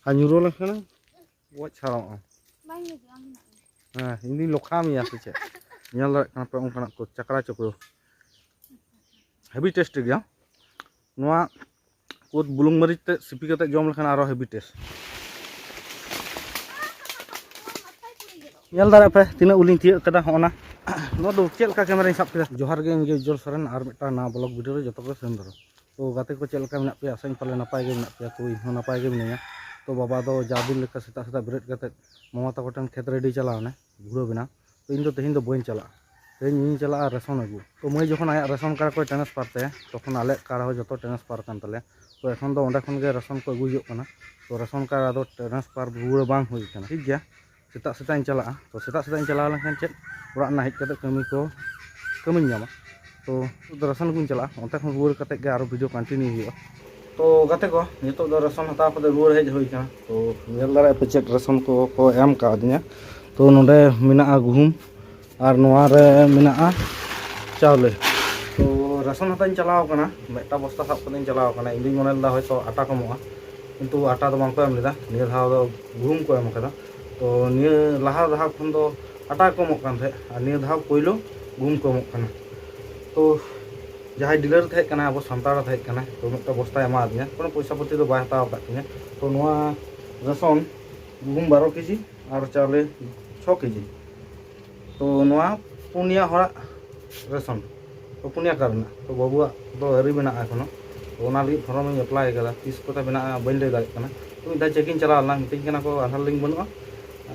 Hanyuro lekan buat sarong. Nah, ini lokam ya sih cek. Nyala kenapa orang kena kut cakra cokro. Heavy taste ya. Noa kut bulung meric te sipi kata jom lekan aro heavy taste. Nyal dar apa? Tina uling tiak kada hona. Noa do cel ka kamera sap kita. Johar ge nge jol saren ar meta na blog video re joto ko sendoro. To gate ko cel ka menak pia sain pale napai ge menak pia to ino napai ge menanya. तो बाबा तो जादू लेका सेता सेता बेरेट कते मामा ताको ton खेत ready चलावने घुरो बिना तो इन दो तेहिन दो बइन चला तेहिन इन चला रेशन अगु तो मैं जखन आया रेशन कार्ड को ट्रांसफर ते तखन आले कार्ड हो जतो ट्रांसफर कान तले तो एखन दो ओंडे खन गे रेशन को अगु हियो कना तो रेशन कार्ड आदो ट्रांसफर रुवाड़ बांग हुई कना ठीक गया सेता सेता इन चला तो सेता सेता इन चला लेखन चेत ओरा ना हेज कते कमी को कमी ᱧᱟᱢᱟ तो रेशन गुन चला ओंते खन रुवाड़ कते गे आरो वीडियो कंटिन्यू हुआ तो गाते को नितो दो रेशन हता कते रुवाड़ हेज होई कना तो नेल दारे पे चेक रेशन को एम का दिया तो नोडे मिना गुहुम और नोआ रे मिना चावले तो रेशन हताइन चलाव कना मेटा बस्ता साब कते चलाव कना इंदिन मोनेलदा होयतो आटा कमोआ किंतु आटा दो बांको एम लेदा निया धाव दो गुहुम को एम कदा तो निया लाहा धाव खन दो आटा कमोक कान थे और निया धाव पहिलो गुहुम कमोक कना तो जहाँ डिलर थे अब सानताड़ थे तो मिट्टा बस्ता एमा दिया कोनो पैसा पति तो बै हताव कातिया तो नोआ रेशन गुहुम 12 केजी और चावले 6 केजी तो नोआ पुनिया हरा रेशन तो पुनिया कारना तो बाबुआ तो अरी बना एखोनो तो ओना लगी फॉर्म में अप्लाई कदा तीस कोता बना बइन ले दाड़े कना तो इदा चेकिंग चलावना मितिन कना को आधार लिंक बनुआ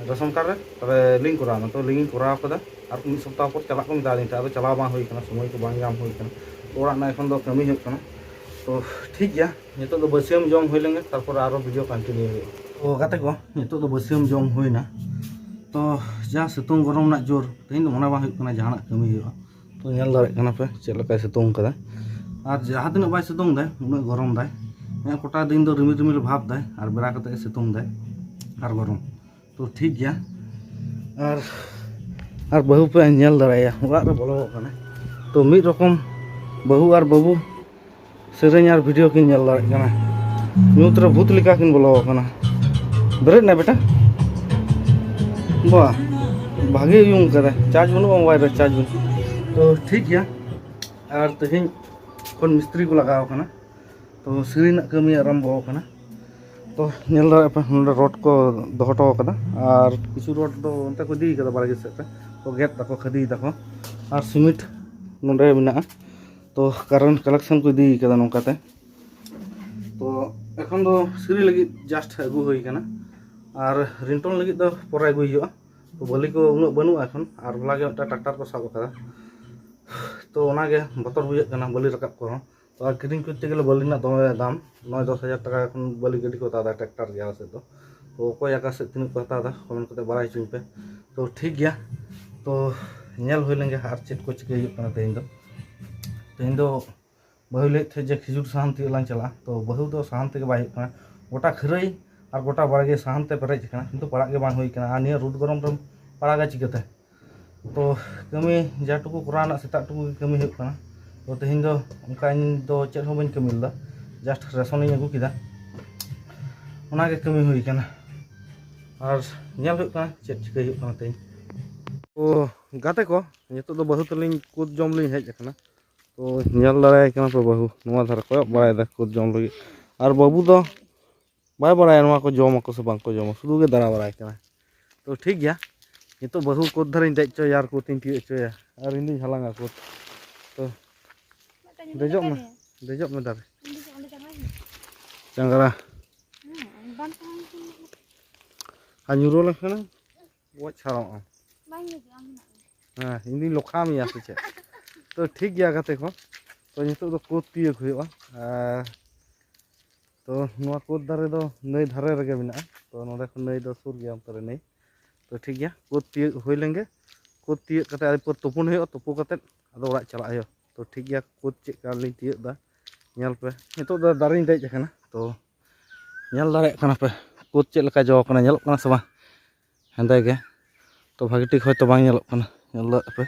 रेशन कार्ड रे तबे लिंक कराना तो लिंक कराव कदा और मिद सप्ताह पर चला को मिदा दिन तो चलाव बांग हुई कना समय को बांग जाम हुई कना ओरा ना एखन दो कमी हुई कना तो ठीक गया नितो दो बसियम जम हुई लेंगे तारपर आरो वीडियो कंटिन्यू हुई तो गाते को नितो दो बसियम जम हुईना तो जहाँ सितुंग गरम ना जोर तेहिन दो मना बांग हुई कना जहां कमी हुई तो नेल दाड़े कना पे चेल लका सितुंग कदा और जहाँ तिना बाय सितुंग दाय उना गरम दाय मैं कोटा दिन दो रिमिल रिमिल भाव दाय और बेरा कते सितुंग दाय और गरम तो ठीक गया और बहु पे नेल दाड़ाया ओरा रे बोलो कना तो मिद रकम बहु और बाबू सेरेñ और वीडियो किन नेल दाड़े कना ᱧᱩᱛ रे भूत लेका किन बोलो कना बेरेट ना बेटा वाह भागे यूं करे चार्ज बनु मोबाइल रे चार्ज बनु तो ठीक गया और तेहिन कोन मिस्त्री को लगाव कना तो सीरी ना कमी आरंभ कना तो नेल दाड़े पे नोडे रोड को दोहटो कदा और किछु रोड दो ओंते को दी कदा बारगे से पे तो गेट तको खदी तको और सीमेंट नोडे मिना तो कारण कलेक्शन को दी कदा नोकाते तो एखन दो सीरी लगी जस्ट अगु होई कना और रिंटन लगी दो परे अगु हुआ तो बलि को उन बनू एखन और लागे ट्रैक्टर को साब कदा तो ओनागे बतर हुई कना बलि रकाब को तो और किरिंग करते गेले बलि ना दमे दाम 9-10 हज़ार टाका एखन बलि गाड़ी को हतादा ट्रैक्टर गया से तो कोई आका से तीन को हतादा कमेंट करते बाराई चुन पे तो ठीक गया तो नेल होई लेंगे और चेक को चिके कना तेहिन दो बहु ले थे जे खिजुर साहन ती लां चला तो बहु दो साहन ते बाय कना गोटा खरई और गोटा बाड़गे साहन ते पेरेज कना किंतु पड़ा के बांग हुई कना आ निया रूट गरम रम पड़ागा चिकते तो कमी जा टुकु कुराना सेता टुकु कमी हुई कना तो तेहिन दो उनका इन दो चेक हो बन कमी लदा जस्ट रेशन इन अगु किदा ओना के कमी हुई कना और नेल हुई कना चेक चिके हुई कना तेहिन तो गाते को नितो दो बहु तलिन कुद जम लिन हेज कना तो नेल दाड़ाय कना पे बहु नोआ धार को बाय दा कुद जम लगी और बाबू दो बाय बड़ाय नोआ को जम को से बांग को जम शुरू के दाड़ा बड़ाय कना तो ठीक गया नितो बहु कुद धरिन देज चो यार को तीन ती चोया और इन दिन हलांगा कुद तो देजो में दारे चंगरा हanyuro लेखना वो छारो हां इन दिन लोखाम या से तो ठीक गया गाते को तो नितो दो कोद तिय हुआ तो नोआ कोद दारे दो नई धारे रगे बिना तो नोडे को नई दो सुर गया अंतरे नई तो ठीक गया कोद तिय होई लेंगे कोद तिय कते आइ पर तोपुन हो तोपु कते आदो ओरा चला हो तो ठीक गया कोद चेक का लिन तिय दा नेल पे नितो दा दारिन देज कना तो नेल दाड़े कना पे कोद चेक लका जो कना नेलक कना से बा हेंदे गे तो भागी ठीक होय तो बांग नेलक कना नेल दा पे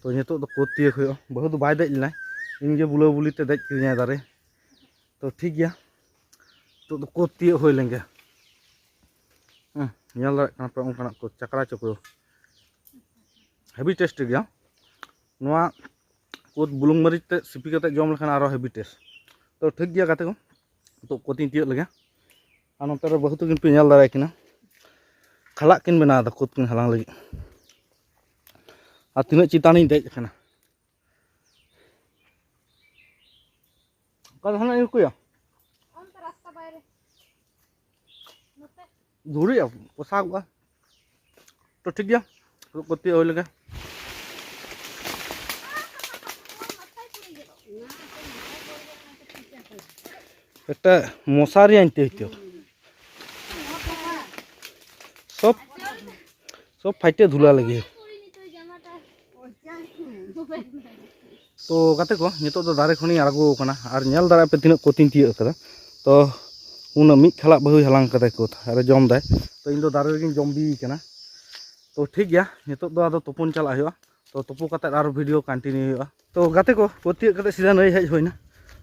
तो नितो दो कोद तिय हो बहु दो बाय देज लेना इन जे बुलो बुली ते देज किया दारे तो ठीक गया तो कोद तिय होई लेंगे nyal darat kana pe ongkana ko chakra chokro heavy taste gya noa kod bulung marit te sipi kate jom lekhan aro heavy taste to thik gya gate ko to kotin tiak lega anontare bahut kin pe nyal darai kina khalak kin bena da kod kin halang lagi ar tinak citani dej kana ka hana iku ya onta rasta bayre note dhuri ya posak ba to thik gya to koti hoy lega একটা মশারি আনতে হইতো সব সব ফাইটে ধুলা লাগে তো গাতে ko nitok do dare khoni arago kana ar nyal dara pe tinak kotin tiak kada to una mid khalak bahu halang kada ko ar jom dai to indo dare regin jom bi kana to thik gya nitok do ado topon chala huwa to topo kate ar video continue huwa to gate ko kotiak kate sida nai hej hoina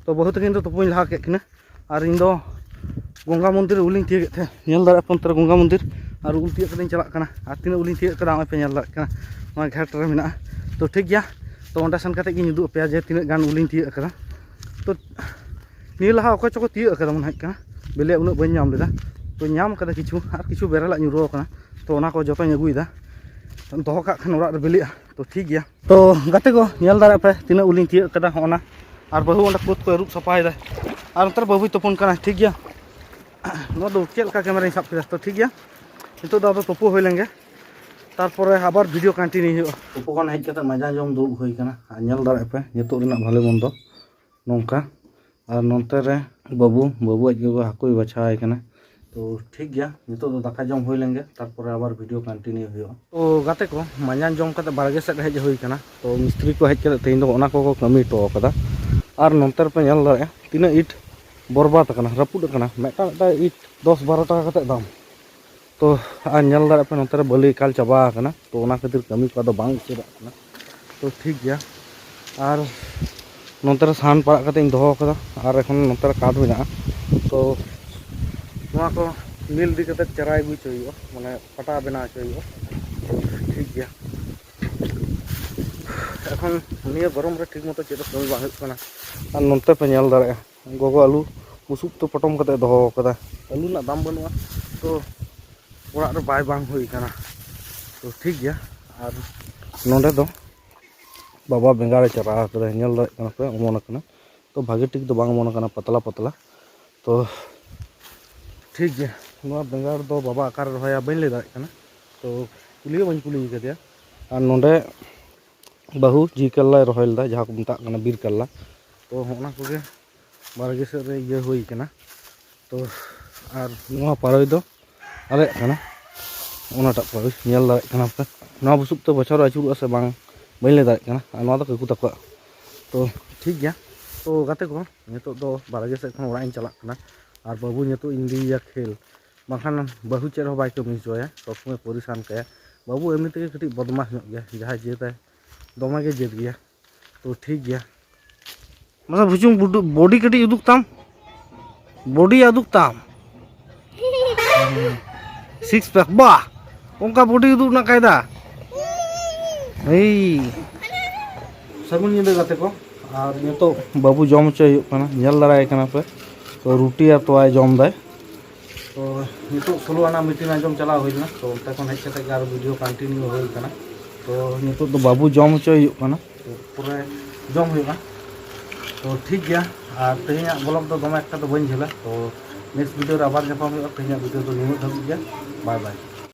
to bahut kin do topon laha ke kina ar indo gongga mondir uling tiak the nyal dara pon tar gongga mondir ar ul tiak kate chalak kana ar tinak uling tiak kada pe nyal dara kana ma ghat re mena to thik gya तो ओंडा सन कते गिन उदुग पे जे तिना गान उलिन तिया कदा तो नि लाहा अखय चको तिया कदा मन हाय kana बेले उन बन नाम लेदा तो नाम कदा किछु आर किछु बेरला नुरो kana तो ओना को जतो अगुइदा दोहो का खान ओरा बेले तो ठीक गया तो गाते को नेल दारा पे तिना उलिन तिया कदा होना आर बहु ओंडा कोत को रूप सफाय दा आर अंतर बहु तपन kana ठीक गया नो दो चेल का कैमरा हिसाब के तो ठीक गया नितो दा तपो होय लेंगे तारपरे आबार वीडियो कंटिन्यू उपकरण हेज कते मजा जम दुब होई kana nyal dara pe niतो rena bhale bondo nongka ar nonte re babu aj go hakoi bachai kana तो ठीक गया नितो दो दाका जम होई लेंगे तारपरे आबार वीडियो कंटिन्यू हुआ तो गाते को मजा जम कते बारगे सेट हेज होई kana तो मिस्त्री को हेज कते तेन दो ओना को कमी तो कदा आर नonte पे nyal dara tina it बर्बाद kana rapud kana meta it 10-12 टाका कते दाम तो आ nyal dara पे नonte बलि काल चाबा kana तो ओना खातिर कमी को दो बांग उचरा kana तो ठीक गया आर नonte सान पड़ा कते इन दोहो कदा आर एखन नonte काट मेना तो नोआ को मिल दी कते चराई गु चइयो माने पटा बना चइयो तो ठीक गया एखन निया गरम रे ठीक मतो चेद कमी बा हुक kana आर नonte पे nyal dara गोगो आलू मुसुक तो पटम कते दोहो कदा आलू ना दाम बनुआ तो ओरा रे बाय बांग हुई kana तो ठीक गया और नोंडे दो बाबा बेंगारे चरा करे नेल दारे kana पे ओमन kana तो भागे ठीक दो बांग ओमन kana पतला पतला तो ठीक गया नोआ बेंगार दो बाबा आकार रहोया बइन ले दारे kana तो कुलियो बइन कुली कदिया और नोंडे बहु जी कल्ला रहोयल दा जहां को मता kana बीर कल्ला तो ओना कोगे बारगे से रे ये हुई kana तो और नोआ पारोय दो अरे kana ओनाटा पारोय नेल दारे kana पे नोआ बुसुक तो बछर आचुर से बांग बइन ले दारे kana नोआ दो ककु तक तो ठीक गया तो गाते को नितो दो बारगे से खन ओरा इन चला kana और बाबू नितो इंडिया खेल बाखान बहु चेर हो बाय को मिसोया सब समय परिशान कया बाबू एमनी तक कटी बदमाश न गया जहां जेता दोमा के जेत गया तो ठीक गया मतलब भुजुम बॉडी कटी उदुक ताम बॉडी उदुक ताम 6 पैक बा ओंका बॉडी उदुक ना कायदा ए सगुन निंदा गाते को और नितो बाबू जम चय kana नेल दराय kana पे तो रोटी और तोय जम दाय तो नितो 16 आना मीटिंग आजम चला होइना तो तखन हेज कते गार वीडियो कंटिन्यू होई kana तो नितो तो बाबू जम चय kana तो पूरा जम होइना तो ठीक गया और तेहना ब्लॉग दो दमे एकटा तो बन झेला तो नेक्स्ट वीडियो रे आबार जपा होइना तेहना वीडियो तो निमत धब गया बाय बाय।